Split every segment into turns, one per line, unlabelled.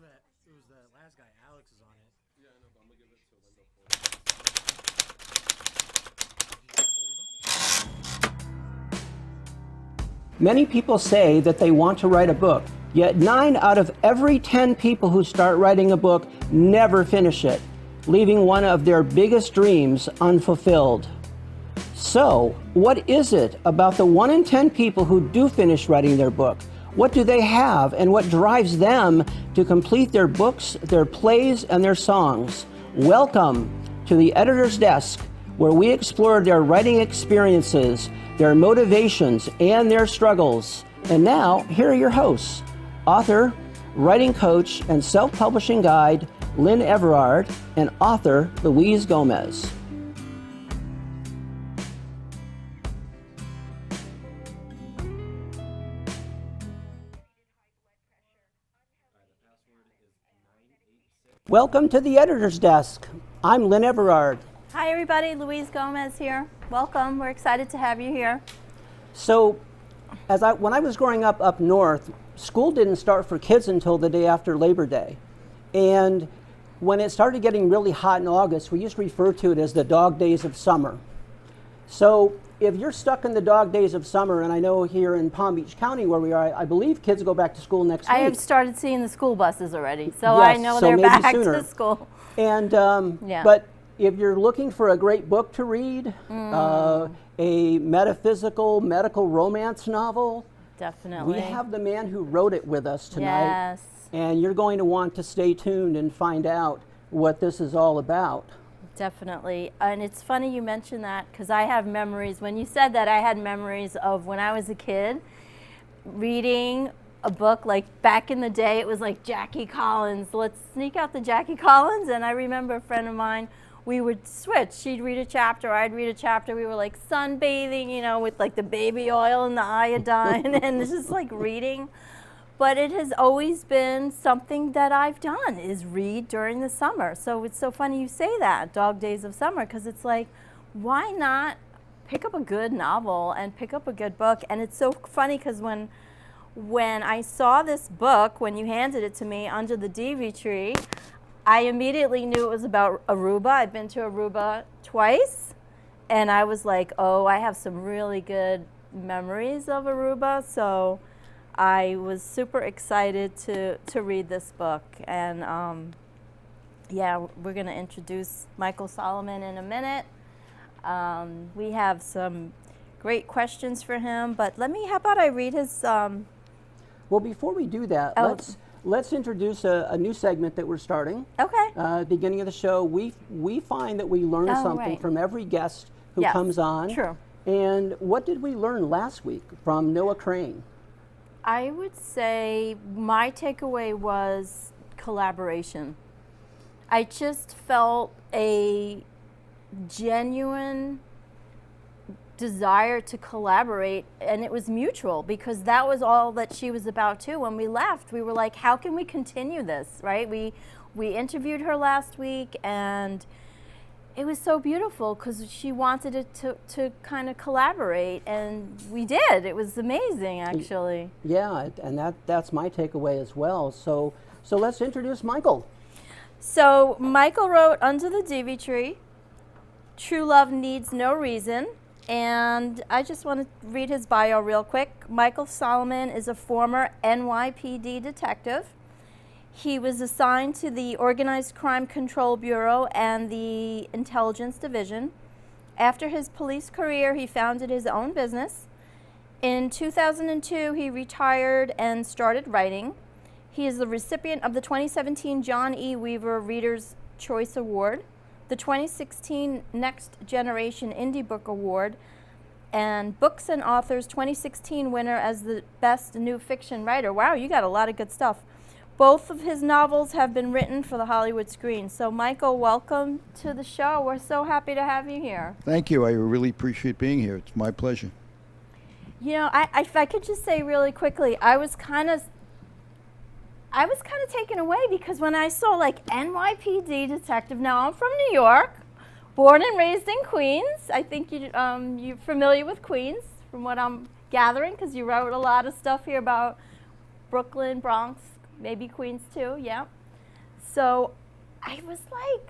it was the last guy. Alex is on it.
Yeah, I know, but I'm gonna give it to Linda for.
Did you get a hold of him?
Many people say that they want to write a book, yet 9 out of every 10 people who start writing a book never finish it, leaving one of their biggest dreams unfulfilled. So, what is it about the 1 in 10 people who do finish writing their book? What do they have, and what drives them to complete their books, their plays, and their songs? Welcome to the Editor's Desk, where we explore their writing experiences, their motivations, and their struggles. And now, here are your hosts, author, writing coach, and self-publishing guide, Lynn Everard, and author, Louise Gomez. Welcome to the Editor's Desk. I'm Lynn Everard.
Hi everybody, Louise Gomez here. Welcome, we're excited to have you here.
So, when I was growing up north, school didn't start for kids until the day after Labor Day. And when it started getting really hot in August, we used to refer to it as the dog days of summer. So if you're stuck in the dog days of summer, and I know here in Palm Beach County where we are, I believe kids go back to school next week.
I have started seeing the school buses already, so
Yes,
I know
so
they're
maybe
back
sooner.
to school.
And
Yeah.
but if you're looking for a great book to read, a metaphysical, medical romance novel,
Definitely.
we have the man who wrote it with us tonight.
Yes,
And you're going to want to stay tuned and find out what this is all about.
definitely. And it's funny you mentioned that because I have memories. When you said that, I had memories of when I was a kid reading a book. Like back in the day, it was like Jackie Collins. Let's sneak out the Jackie Collins. And I remember a friend of mine, we would switch. She'd read a chapter, I'd read a chapter. We were like sunbathing, you know, with like the baby oil and the iodine and just like reading. But it has always been something that I've done is read during the summer. So it's so funny you say that, Dog Days of Summer, because it's like, why not pick up a good novel and pick up a good book? And it's so funny because when I saw this book, when you handed it to me under the Divi tree, I immediately knew it was about Aruba. I'd been to Aruba twice, and I was like, oh, I have some really good memories of Aruba. So I was super excited to read this book. And yeah, we're going to introduce Michael Solomon in a minute. We have some great questions for him, but how about I read his...
Well, before we do that, let's introduce a new segment that we're starting.
Okay.
Beginning of the show, we find that we learn something
right.
from every guest who
Yes,
comes on.
true.
And what did we learn last week from Noah Crane?
I would say my takeaway was collaboration. I just felt a genuine desire to collaborate, and it was mutual because that was all that she was about too. When we left, we were like, how can we continue this, right? We interviewed her last week, and it was so beautiful because she wanted it to kind of collaborate, and we did. It was amazing, actually.
Yeah, and that's my takeaway as well. So let's introduce Michael.
So Michael wrote Under the Divi Tree, True Love Needs No Reason, and I just want to read his bio real quick. Michael Solomon is a former NYPD detective. He was assigned to the Organized Crime Control Bureau and the Intelligence Division. After his police career, he founded his own business. In 2002, he retired and started writing. He is the recipient of the 2017 John E. Weaver Reader's Choice Award, the 2016 Next Generation Indie Book Award, and Books and Authors 2016 winner as the Best New Fiction Writer. Wow, you got a lot of good stuff. Both of his novels have been written for the Hollywood screen. So Michael, welcome to the show. We're so happy to have you here.
Thank you. I really appreciate being here. It's my pleasure.
You know, if I could just say really quickly, I was kind of taken away because when I saw like NYPD detective, now I'm from New York, born and raised in Queens. I think you're familiar with Queens from what I'm gathering because you wrote a lot of stuff here about Brooklyn, Bronx, maybe Queens too, yeah. So I was like,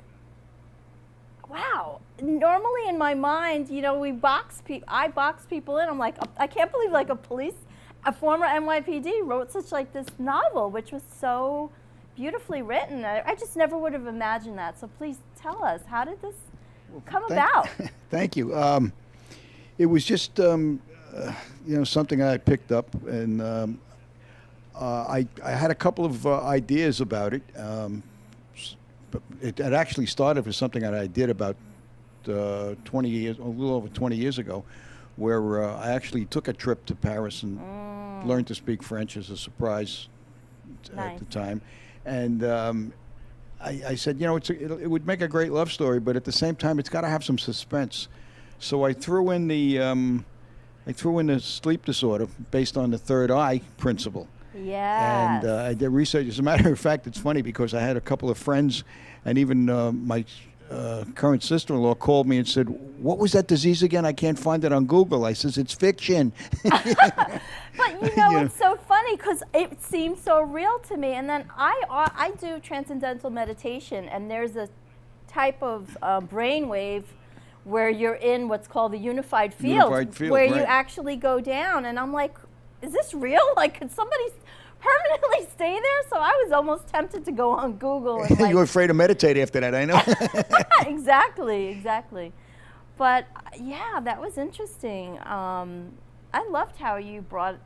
wow. Normally in my mind, you know, I box people in. I'm like, I can't believe like a former NYPD wrote such like this novel, which was so beautifully written. I just never would have imagined that. So please tell us, how did this come about?
Thank you. It was just, something I picked up, and I had a couple of ideas about it. But it actually started with something that I did about 20 years, a little over 20 years ago, where I actually took a trip to Paris and learned to speak French as a surprise at the time. And I said, you know, it would make a great love story, but at the same time, it's got to have some suspense. So I threw in the sleep disorder based on the third eye principle.
Yes.
And I did research. As a matter of fact, it's funny because I had a couple of friends, and even my current sister-in-law called me and said, "What was that disease again? I can't find it on Google." I says, "It's fiction."
But you know, it's so funny because it seems so real to me. And then I do transcendental meditation, and there's a type of brainwave where you're in what's called the unified field, where you actually go down. And I'm like, is this real? Like, could somebody permanently stay there? So I was almost tempted to go on Google. And
You were afraid to meditate after that, I know.
Exactly. But yeah, that was interesting. I loved how you brought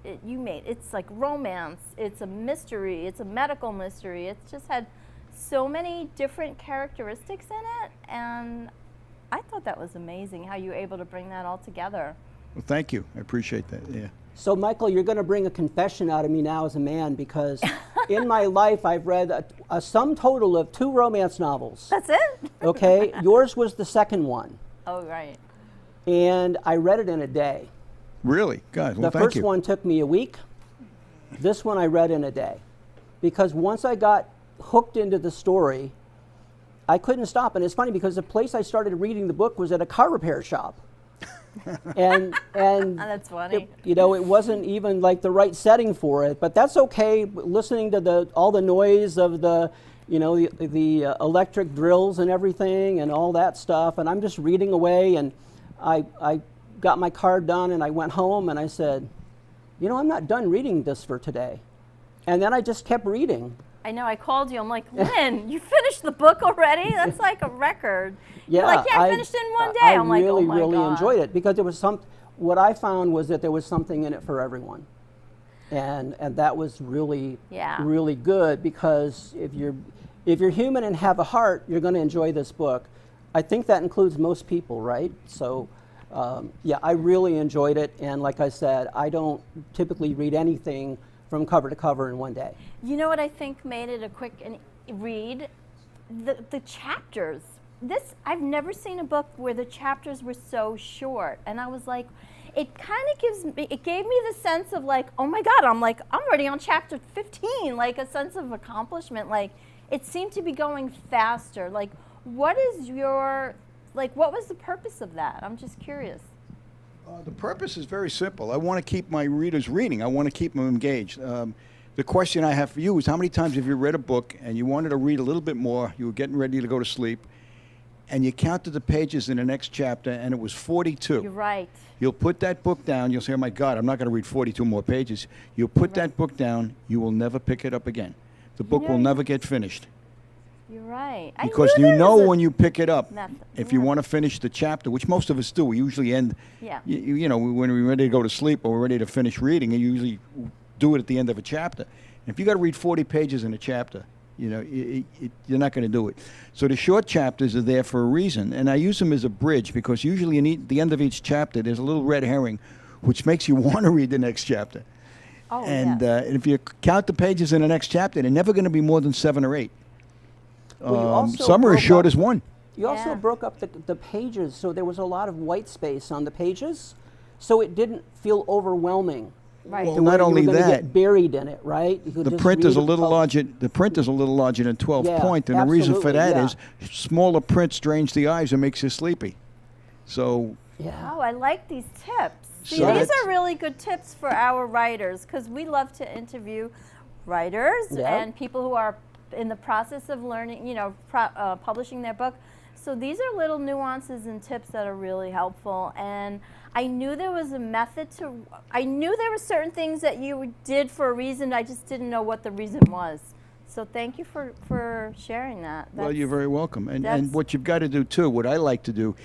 it. It's like romance. It's a mystery. It's a medical mystery. It's just had so many different characteristics in it, and I thought that was amazing how you were able to bring that all together.
Well, thank you. I appreciate that. Yeah.
So, Michael, you're going to bring a confession out of me now as a man, because in my life I've read a sum total of 2 romance novels.
That's it?
Okay? Yours was the second one.
Oh, right.
And I read it in a day.
Really? God, well,
The
thank
first
you.
one took me a week. This one I read in a day. Because once I got hooked into the story, I couldn't stop. And it's funny because the place I started reading the book was at a car repair shop. and
That's funny.
It wasn't even like the right setting for it, but that's okay. Listening to all the noise of the electric drills and everything and all that stuff, and I'm just reading away, and I got my card done, and I went home, and I said, I'm not done reading this for today. And then I just kept reading.
I know, I called you. I'm like, Lynn, you finished the book already? That's like a record.
Yeah,
You're like, I finished it in one day. I'm like, oh my
really
God.
enjoyed it because there was what I found was that there was something in it for everyone. And that was really, really good, because if you're human and have a heart, you're going to enjoy this book. I think that includes most people, right? So, I really enjoyed it. And like I said, I don't typically read anything from cover to cover in one day.
You know what I think made it a quick read? The chapters. I've never seen a book where the chapters were so short. And I was like, it gave me the sense of like, oh my God, I'm already on chapter 15, like a sense of accomplishment. Like, it seemed to be going faster. Like, what was the purpose of that? I'm just curious.
The purpose is very simple. I want to keep my readers reading. I want to keep them engaged. The question I have for you is, how many times have you read a book and you wanted to read a little bit more, you were getting ready to go to sleep, and you counted the pages in the next chapter and it was 42?
You're right.
You'll put that book down. You'll say, oh my God, I'm not going to read 42 more pages. You'll put that book down. You will never pick it up again. The book will never get finised.
You're right.
Because when you pick it up, if you want to finish the chapter, which most of us do, we usually end, when we're ready to go to sleep or we're ready to finish reading, you usually do it at the end of a chapter. And if you got to read 40 pages in a chapter, you're not going to do it. So the short chapters are there for a reason. And I use them as a bridge because usually at the end of each chapter, there's a little red herring, which makes you want to read the next chapter.
Oh,
and if you count the pages in the next chapter, they're never going to be more than 7 or 8. Some are as short as 1.
You also broke up the pages, so there was a lot of white space on the pages, so it didn't feel overwhelming.
Right.
Well, not only that,
get buried in it, right?
The print is a little larger. The print is a little larger than 12 point, and the reason for that is smaller print strains the eyes and makes you sleepy. So.
Yeah. Oh, I like these tips. See, these are really good tips for our writers, because we love to interview writers
Yep.
and people who are in the process of learning, publishing their book. So these are little nuances and tips that are really helpful. And I knew there was a method I knew there were certain things that you did for a reason. I just didn't know what the reason was. So thank you for sharing that.
Well, you're very welcome. And
that's-
what you've got to do too, what I like to do,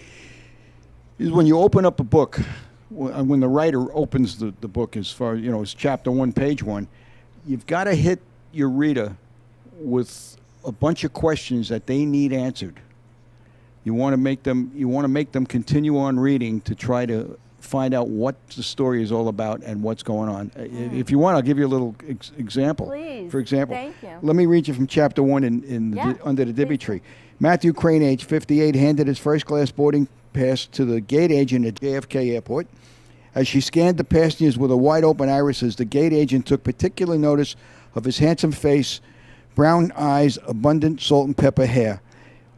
is when you open up a book, when the writer opens the book, as far as it's chapter 1, page 1, you've got to hit your reader with a bunch of questions that they need answered. You want to make them continue on reading to try to find out what the story is all about and what's going on. If you want, I'll give you a little example.
Please.
For example,
Thank you.
let me read you from chapter 1 under the Dibby tree. Matthew Crane, age 58, handed his first-class boarding pass to the gate agent at JFK Airport. As she scanned the passengers with a wide-open irises, the gate agent took particular notice of his handsome face, brown eyes, abundant salt and pepper hair.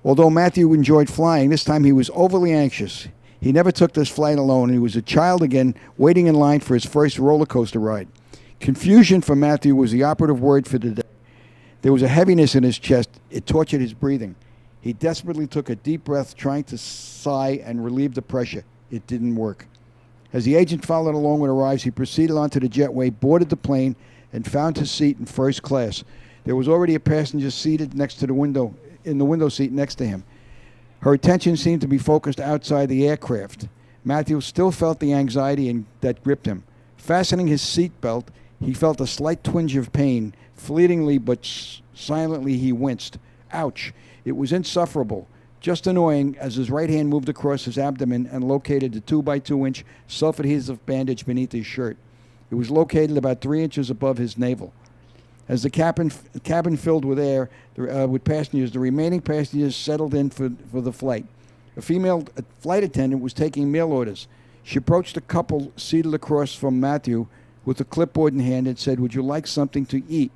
Although Matthew enjoyed flying, this time he was overly anxious. He never took this flight alone, and he was a child again, waiting in line for his first roller coaster ride. Confusion for Matthew was the operative word for the day. There was a heaviness in his chest. It tortured his breathing. He desperately took a deep breath, trying to sigh and relieve the pressure. It didn't work. As the agent followed along with arrives, he proceeded onto the jetway, boarded the plane, and found his seat in first class. There was already a passenger seated next to the window, in the window seat next to him. Her attention seemed to be focused outside the aircraft. Matthew still felt the anxiety that gripped him. Fastening his seatbelt, he felt a slight twinge of pain. Fleetingly but silently he winced. Ouch! It was insufferable. Just annoying as his right hand moved across his abdomen and located the 2x2-inch self-adhesive bandage beneath his shirt. It was located about 3 inches above his navel. As the cabin filled with air, with passengers, the remaining passengers settled in for the flight. A female flight attendant was taking mail orders. She approached a couple seated across from Matthew with a clipboard in hand and said, "Would you like something to eat?"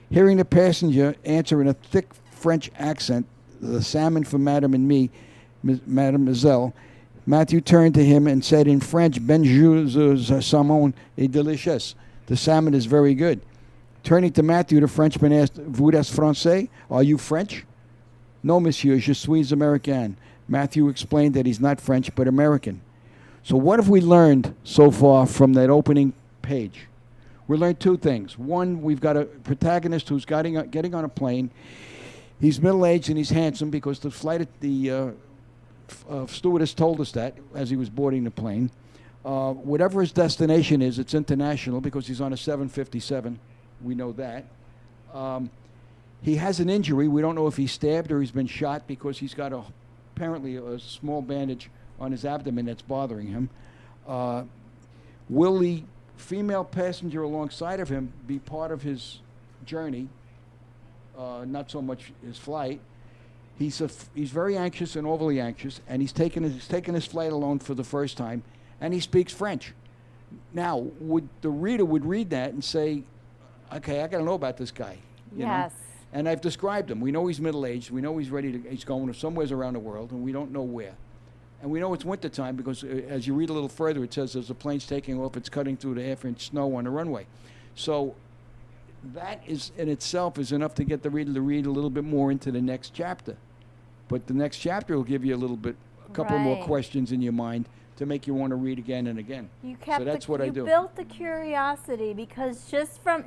Hearing the passenger answer in a thick French accent, "The salmon for Madame and me, Mademoiselle," Matthew turned to him and said in French, "Bonjour, the salmon est délicieux." The salmon is very good. Turning to Matthew, the Frenchman asked, "Vous êtes français? Are you French?" "No, monsieur, je suis américain." Matthew explained that he's not French, but American. So what have we learned so far from that opening page? We learned two things. One, we've got a protagonist who's getting on a plane. He's middle-aged and he's handsome because the stewardess told us that as he was boarding the plane. Whatever his destination is, it's international because he's on a 757. We know that. He has an injury. We don't know if he's stabbed or he's been shot because he's got apparently a small bandage on his abdomen that's bothering him. Will the female passenger alongside of him be part of his journey? Not so much his flight. He's very anxious and overly anxious, and he's taken his flight alone for the first time, and he speaks French. Now, the reader would read that and say, "Okay, I got to know about this guy." You know? And I've described him. We know he's middle-aged. We know he's he's going somewhere around the world, and we don't know where. And we know it's wintertime because as you read a little further, it says as the plane's taking off, it's cutting through the half-inch snow on the runway. So that is in itself is enough to get the reader to read a little bit more into the next chapter. But the next chapter will give you a couple more questions in your mind to make you want to read again and again. So that's what I do.
You built the curiosity because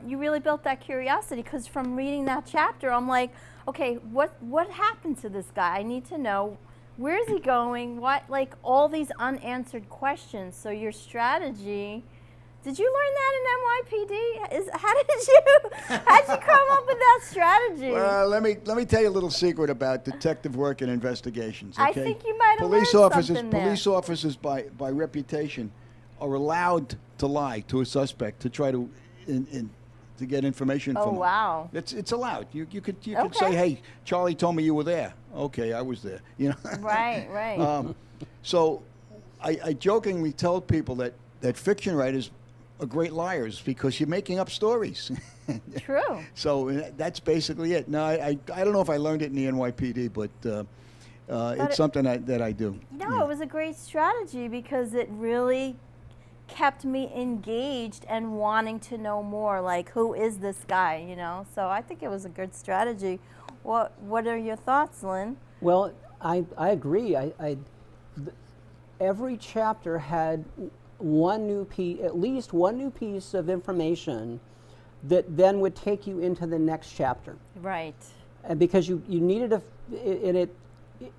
you really built that curiosity because from reading that chapter, I'm like, okay, what happened to this guy? I need to know, where is he going? All these unanswered questions. So your strategy, did you learn that in NYPD? How'd you come up with that strategy?
Well, let me tell you a little secret about detective work and investigations. Okay?
I think you might have learned something there.
Police officers, by reputation, are allowed to lie to a suspect to try to to get information from him.
Oh, wow.
It's allowed. You could say, "Hey, Charlie told me you were there." Okay, I was there. You know.
Right.
So, I jokingly tell people that fiction writers are great liars because you're making up stories.
True.
So that's basically it. No, I don't know if I learned it in the NYPD, but it's something that I do.
No, It was a great strategy because it really kept me engaged and wanting to know more, like, who is this guy, you know? So I think it was a good strategy. What are your thoughts, Lynn?
Well, I agree. Every chapter had one new piece, at least one new piece of information that then would take you into the next chapter.
Right.
And because you needed it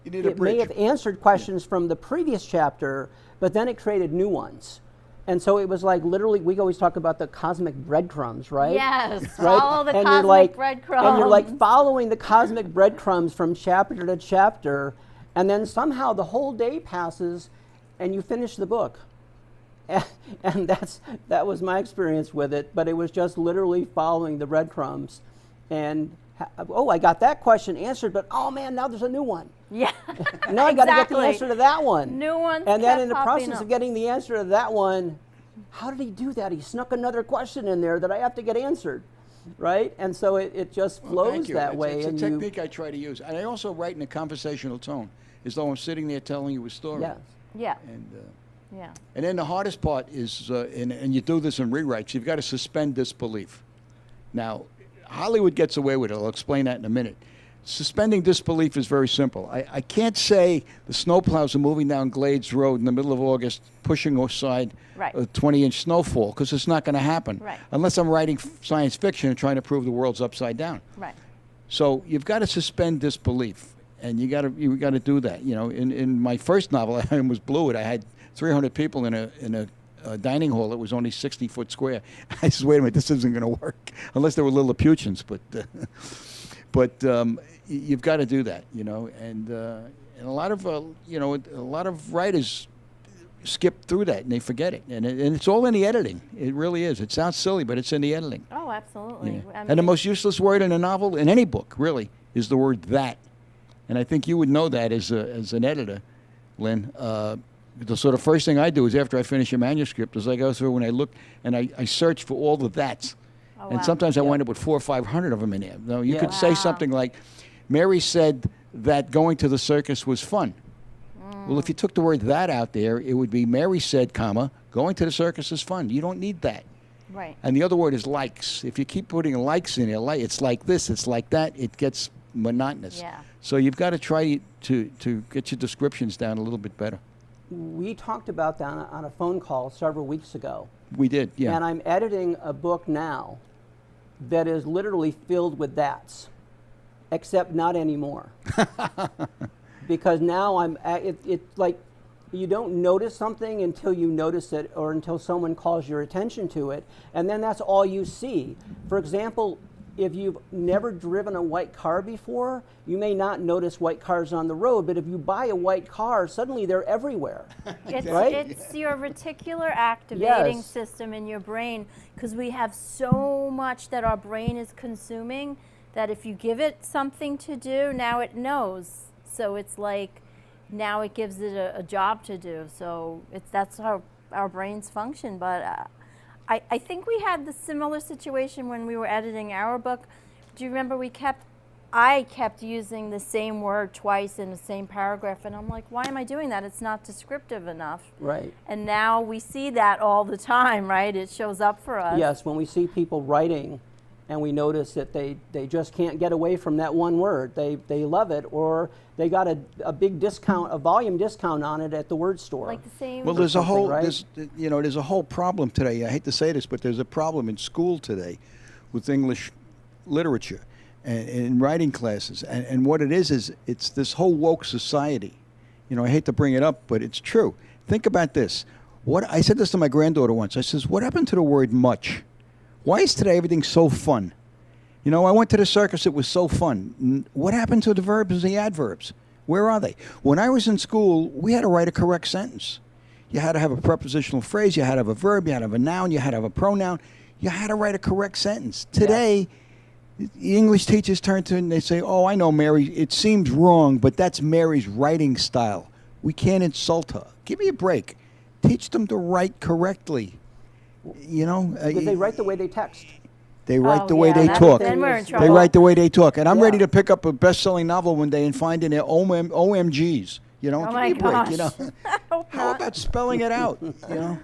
You need a
it may
bridge.
have answered questions from the previous chapter, but then it created new ones. And so it was like literally, we always talk about the cosmic breadcrumbs, right?
Yes,
Right?
follow the
And
cosmic
you're like,
breadcrumbs.
And you're like following the cosmic breadcrumbs from chapter to chapter, and then somehow the whole day passes and you finish the book. And that was my experience with it, but it was just literally following the breadcrumbs. And I got that question answered, but oh man, now there's a new one.
Yeah.
Now I got to get the
Exactly.
answer to that one.
New ones
And then
kept
in the
popping
process
up.
of getting the answer to that one, how did he do that? He snuck another question in there that I have to get answered, right? And so it just
Well,
flows
thank you.
that
It's,
way.
it's a
and
technique I try to use. And I also write in a conversational tone, as though I'm sitting there telling you a story.
Yes.
Yeah.
And,
Yeah.
and then the hardest part is, and you do this in rewrites, you've got to suspend disbelief. Now, Hollywood gets away with it. I'll explain that in a minute. Suspending disbelief is very simple. I can't say the snowplows are moving down Glades Road in the middle of August, pushing aside
Right.
a 20-inch snowfall, because it's not going to happen.
Right.
Unless I'm writing science fiction and trying to prove the world's upside down.
Right.
So you've got to suspend disbelief, and you got to do that. You know, in my first novel, I almost blew it. I had 300 people in a dining hall that was only 60 foot square. I said, wait a minute, this isn't going to work unless there were Lilliputians. But you've got to do that, you know. And a lot of a lot of writers skip through that and they forget it, and it's all in the editing. It really is. It sounds silly, but it's in the editing.
Oh, absolutely.
Yeah.
I
And the
mean,
most useless word in a novel, in any book, really, is the word "that." And I think you would know that as an editor, Lynn. The sort of first thing I do is after I finish a manuscript is I go through and I look and I search for all the "that's."
Oh,
And
wow.
sometimes I wind up with 400 or 500 of them in there. Now, you
Yeah.
could say
Wow.
something like, Mary said that going to the circus was fun. Well, if you took the word "that" out there, it would be Mary said, comma, going to the circus is fun. You don't need that.
Right.
And the other word is likes. If you keep putting likes in there, like it's like this, it's like that, it gets monotonous.
Yeah.
So you've got to try to get your descriptions down a little bit better.
We talked about that on a phone call several weeks ago.
We did, yeah.
And I'm editing a book now that is literally filled with that's, except not anymore. Because now it's like you don't notice something until you notice it or until someone calls your attention to it, and then that's all you see. For example, if you've never driven a white car before, you may not notice white cars on the road, but if you buy a white car, suddenly they're everywhere. Right?
It's your reticular activating
Yes.
system in your brain, because we have so much that our brain is consuming that if you give it something to do, now it knows. So it's like now it gives it a job to do. So that's how our brains function. But I think we had the similar situation when we were editing our book. Do you remember I kept using the same word twice in the same paragraph, and I'm like, why am I doing that? It's not descriptive enough.
Right.
And now we see that all the time, right? It shows up for us.
Yes, when we see people writing and we notice that they just can't get away from that one word. They love it, or they got a big discount, a volume discount on it at the word store.
Like the same.
Well, there's a
something,
whole
right?
there's a whole problem today. I hate to say this, but there's a problem in school today with English literature and in writing classes. And what it is it's this whole woke society. You know, I hate to bring it up, but it's true. Think about this. What I said this to my granddaughter once. I says, "What happened to the word much? Why is today everything so fun? You know, I went to the circus, it was so fun. What happened to the verbs and the adverbs? Where are they? When I was in school, we had to write a correct sentence. You had to have a prepositional phrase, you had to have a verb, you had to have a noun, you had to have a pronoun. You had to write a correct sentence. Today, the English teachers turn to it and they say, oh, I know, Mary, it seems wrong, but that's Mary's writing style. We can't insult her. Give me a break. Teach them to write correctly. You know?
Because they write the way they text.
They write
Oh,
the way
yeah,
they
that's-
talk.
then we're in
They
trouble.
They write the way they talk. And I'm
Yeah.
ready to pick up a best-selling novel one day and find in there OMGs. You know,
Oh
give
my
me a break. You know,
gosh. I hope
how
not.
about spelling it out? You know,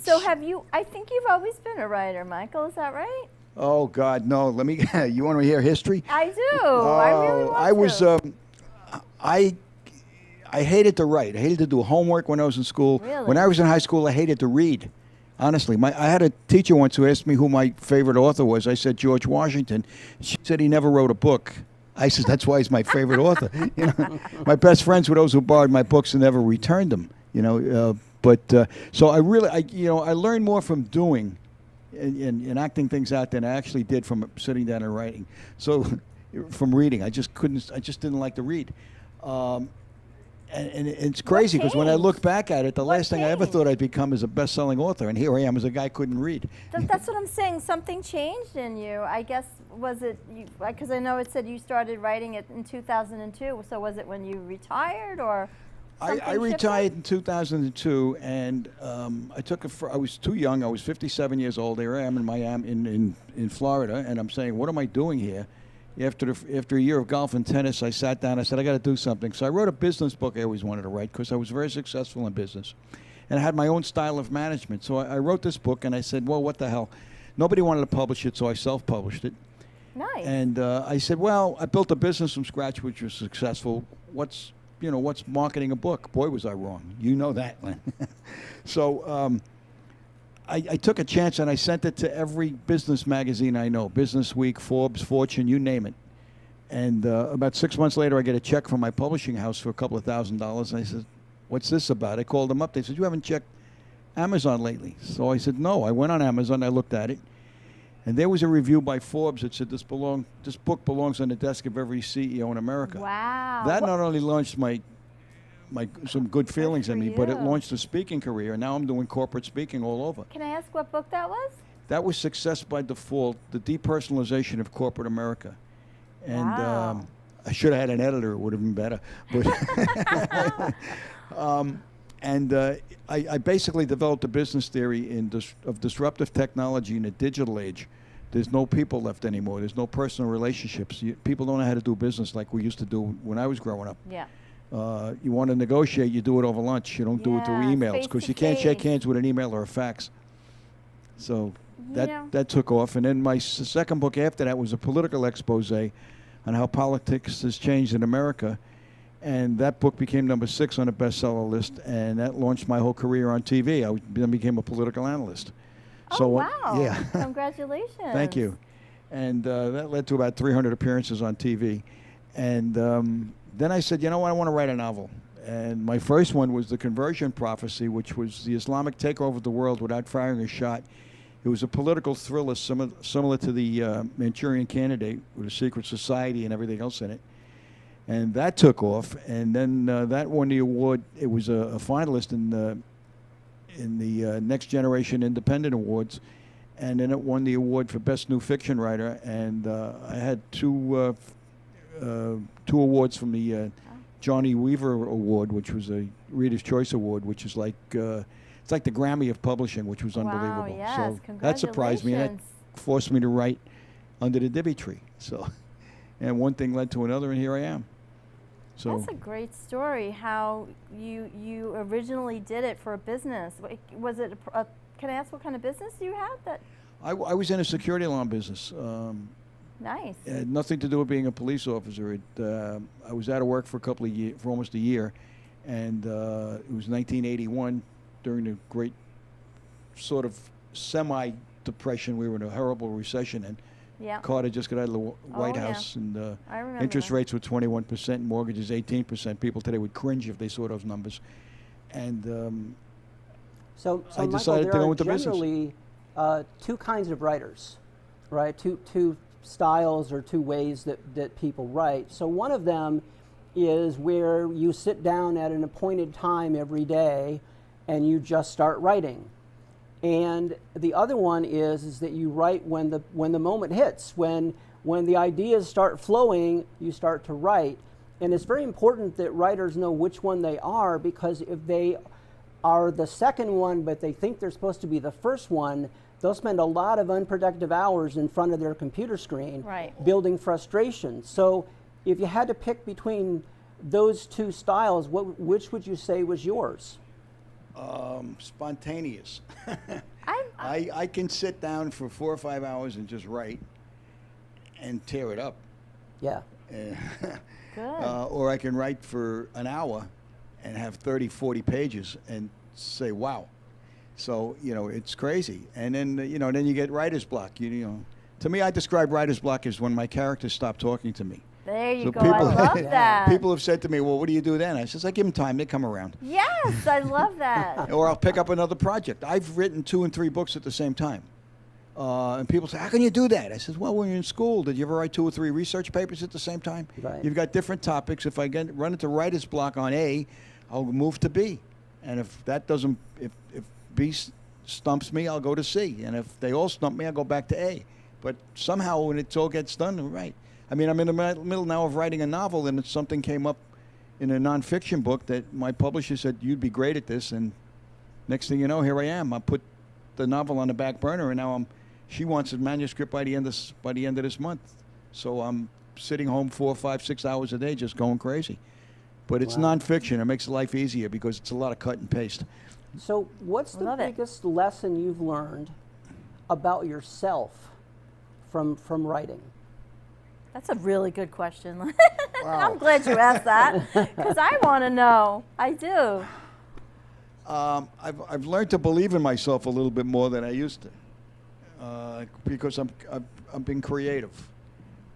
So have you, I think you've always been a writer, Michael, is that right?
Oh God, no! Let me. You want to hear history?
I do. I really want
I was.
to.
I hated to write. I hated to do homework when I was in school.
Really?
When I was in high school, I hated to read. Honestly, I had a teacher once who asked me who my favorite author was. I said George Washington. She said he never wrote a book. I said that's why he's my favorite author. You know, my best friends were those who borrowed my books and never returned them. You know, so I really, I learned more from doing and acting things out than I actually did from sitting down and writing. So, from reading, I just didn't like to read. And it's crazy because when I look back at it, the last thing I ever thought I'd become is a best-selling author, and here I am as a guy who couldn't read.
That's what I'm saying. Something changed in you. I guess, was it, because I know it said you started writing it in 2002, so was it when you retired or something
I retired in 2002, and I took I was too young. I was 57 years old. Here I am in Miami, in Florida, and I'm saying, what am I doing here? After a year of golf and tennis, I sat down. I said, I got to do something. So I wrote a business book I always wanted to write because I was very successful in business. And I had my own style of management. So I wrote this book, and I said, well, what the hell? Nobody wanted to publish it, so I self-published it.
Nice.
And I said, well, I built a business from scratch which was successful. What's marketing a book? Boy, was I wrong. You know that, Len. So I took a chance and I sent it to every business magazine I know, Business Week, Forbes, Fortune, you name it. And about 6 months later, I get a check from my publishing house for a couple of $1,000s. And I said, what's this about? I called them up. They said, you haven't checked Amazon lately. So I said, no. I went on Amazon. I looked at it. And there was a review by Forbes that said this book belongs on the desk of every CEO in America.
Wow.
That not only launched some good feelings in me, but it
you.
launched a speaking career. And now I'm doing corporate speaking all over.
Can I ask what book that was?
That was Success by Default, the depersonalization of corporate America. And
Wow.
I should have had an editor. It would have been better. But I basically developed a business theory of disruptive technology in a digital age. There's no people left anymore. There's no personal relationships. People don't know how to do business like we used to do when I was growing up.
Yeah.
You want to negotiate, you do it over lunch. You don't do it through
Yeah,
emails because you can't shake hands with an email or a fax. So that took off. And then my second book after that was a political expose on how politics has changed in America. And that book became number 6 on the bestseller list, and that launched my whole career on TV. I then became a political analyst.
Oh, wow.
Yeah.
Congratulations.
Thank you. And that led to about 300 appearances on TV. And then I said, you know what, I want to write a novel. And my first one was The Conversion Prophecy, which was the Islamic takeover of the world without firing a shot. It was a political thriller similar to the Manchurian Candidate with a secret society and everything else in it. And that took off, and then that won the award. It was a finalist in the Next Generation Independent Awards, and then it won the award for Best New Fiction Writer. And I had two awards from the Johnny Weaver Award, which was a Reader's Choice Award, which is like it's like the Grammy of publishing, which was unbelievable.
Yes,
so that surprised me. That forced me to write Under the Divi Tree. So, and one thing led to another, and here I am. So
that's a great story. How you originally did it for a business. Was it? Can I ask what kind of business you had? That
I was in a security alarm business.
nice.
It had nothing to do with being a police officer. I was out of work for almost a year, and it was 1981 during the great sort of semi-depression. We were in a horrible recession, and
Yeah.
Carter just got out of the White House, and
I remember
interest
that.
rates were 21%, mortgages 18%. People today would cringe if they saw those numbers. And
So
I
Michael,
decided to
there
go
are
into business.
generally two kinds of writers, right? Two styles or two ways that people write. So one of them is where you sit down at an appointed time every day and you just start writing. And the other one is that you write when the moment hits, when the ideas start flowing, you start to write. And it's very important that writers know which one they are, because if they are the second one but they think they're supposed to be the first one, they'll spend a lot of unproductive hours in front of their computer screen building frustration. So if you had to pick between those two styles, which would you say was yours?
Spontaneous.
I
I can sit down for 4 or 5 hours and just write and tear it up.
Yeah.
good.
Or I can write for an hour and have 30, 40 pages and say, wow. So, it's crazy. And then, then you get writer's block. To me, I describe writer's block as when my characters stop talking to me.
There you
So
go. I love that.
People have said to me, well, what do you do then? I says, I give them time. They come around.
Yes, I love that.
Or I'll pick up another project. I've written 2 and 3 books at the same time. And people say, how can you do that? I says, well, when you're in school, did you ever write 2 or 3 research papers at the same time?
Right.
You've got different topics. If I run into writer's block on A, I'll move to B. And if that doesn't, if B stumps me, I'll go to C. And if they all stump me, I'll go back to A. But somehow when it all gets done, right. I mean, I'm in the middle now of writing a novel, and something came up in a nonfiction book that my publisher said, you'd be great at this. And next thing you know, here I am. I put the novel on the back burner, and now she wants a manuscript by the end of this month. So I'm sitting home 4, 5, 6 hours a day just going crazy. But it's
Wow.
nonfiction. It makes life easier because it's a lot of cut and paste.
So, what's the
Love it.
biggest lesson you've learned about yourself from writing?
That's a really good question. I'm glad you asked that because I want to know. I do.
I've learned to believe in myself a little bit more than I used to, because I'm being creative,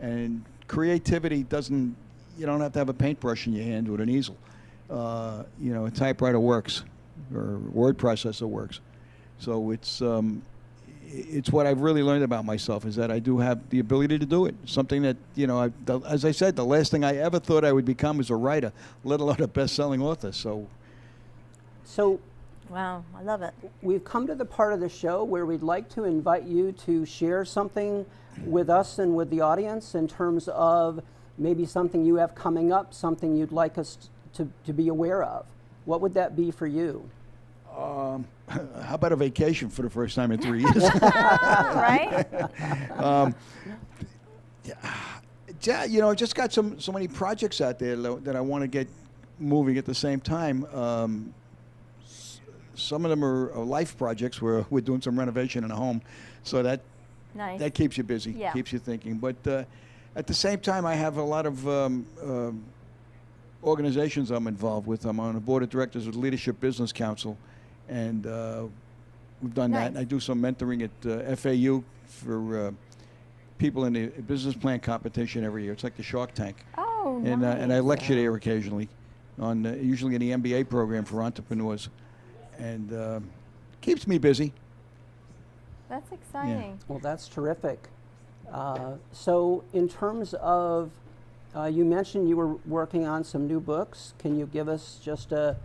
and creativity doesn't. You don't have to have a paintbrush in your hand with an easel. A typewriter works, or word processor works. So it's what I've really learned about myself is that I do have the ability to do it. Something that, as I said, the last thing I ever thought I would become is a writer, let alone a best-selling author. So
Wow, I love it.
we've come to the part of the show where we'd like to invite you to share something with us and with the audience in terms of maybe something you have coming up, something you'd like us to be aware of. What would that be for you?
how about a vacation for the first time in 3 years?
Right?
Just got so many projects out there that I want to get moving at the same time. Some of them are life projects where we're doing some renovation in a home, so that
Nice.
keeps you busy,
Yeah.
keeps you thinking. But at the same time, I have a lot of organizations I'm involved with. I'm on the board of directors of the Leadership Business Council, and we've done that.
Nice.
I do some mentoring at FAU for people in the business plan competition every year. It's like the Shark Tank.
Oh,
And
nice.
I lecture there occasionally, on usually in the MBA program for entrepreneurs, and keeps me busy.
That's exciting.
Well, that's terrific. So in terms of, you mentioned you were working on some new books. Can you give us just a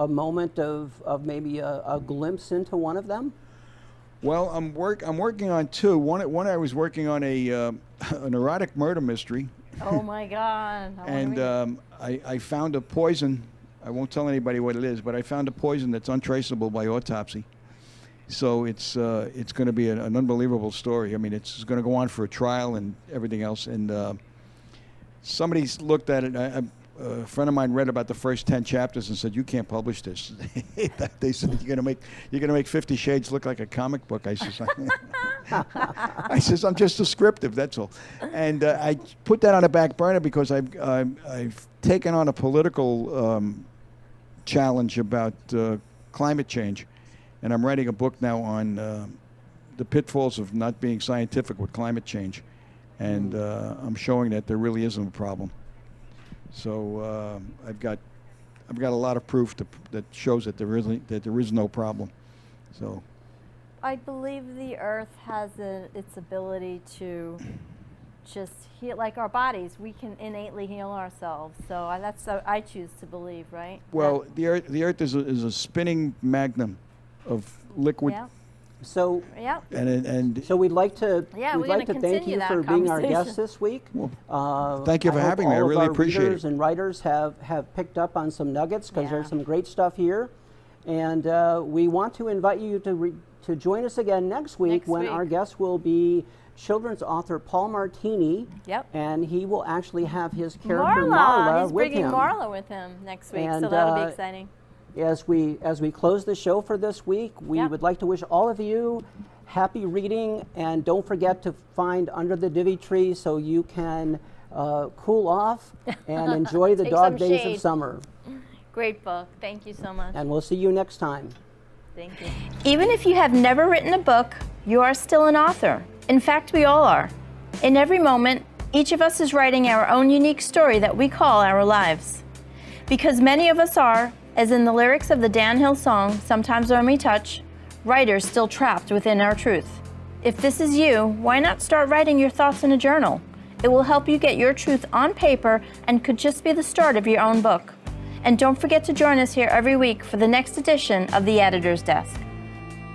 moment of maybe a glimpse into one of them?
Well, I'm working on 2. One I was working on an erotic murder mystery,
Oh my God. I wanna
and
read it.
I found a poison. I won't tell anybody what it is, but I found a poison that's untraceable by autopsy. So it's going to be an unbelievable story. I mean, it's going to go on for a trial and everything else. And somebody's looked at it. A friend of mine read about the first 10 chapters and said, "You can't publish this." They said, "You're going to make 50 Shades look like a comic book." I says, "I'm just descriptive. That's all." And I put that on the back burner because I've taken on a political challenge about climate change. And I'm writing a book now on the pitfalls of not being scientific with climate change, and I'm showing that there really isn't a problem. So I've got a lot of proof that shows that there is no problem. So
I believe the earth has its ability to just heal, like our bodies. We can innately heal ourselves. So that's what I choose to believe, right?
well, the earth is a spinning magnum of liquid,
Yeah.
So,
Yeah.
and
so we'd like to
Yeah,
we'd
we're
like
gonna
to thank
continue
you
that
for being our
conversation.
guest this week.
thank you for
I hope
having me. I
all of
really
our
appreciate
readers
it.
and writers have picked up on some nuggets because
Yeah.
there's some great stuff here, and we want to invite you to join us again next week
Next
when
week.
our guest will be children's author Paul Martini.
Yep.
And he will actually have his character
Marla.
Marla
He's
with
bringing
him.
Marla with him next week, so
And,
that'll be
uh,
exciting.
as we close the show for this week, we
Yep.
would like to wish all of you happy reading, and don't forget to find Under the Divi Tree so you can cool off and enjoy the
Take
dog
some
days
shade.
of summer.
Great book. Thank you so much.
And we'll see you next time.
Thank you. Even if you have never written a book, you are still an author. In fact, we all are. In every moment, each of us is writing our own unique story that we call our lives. Because many of us are, as in the lyrics of the Dan Hill song, Sometimes When We Touch, writers still trapped within our truth. If this is you, why not start writing your thoughts in a journal? It will help you get your truth on paper and could just be the start of your own book. And don't forget to join us here every week for the next edition of The Editor's Desk.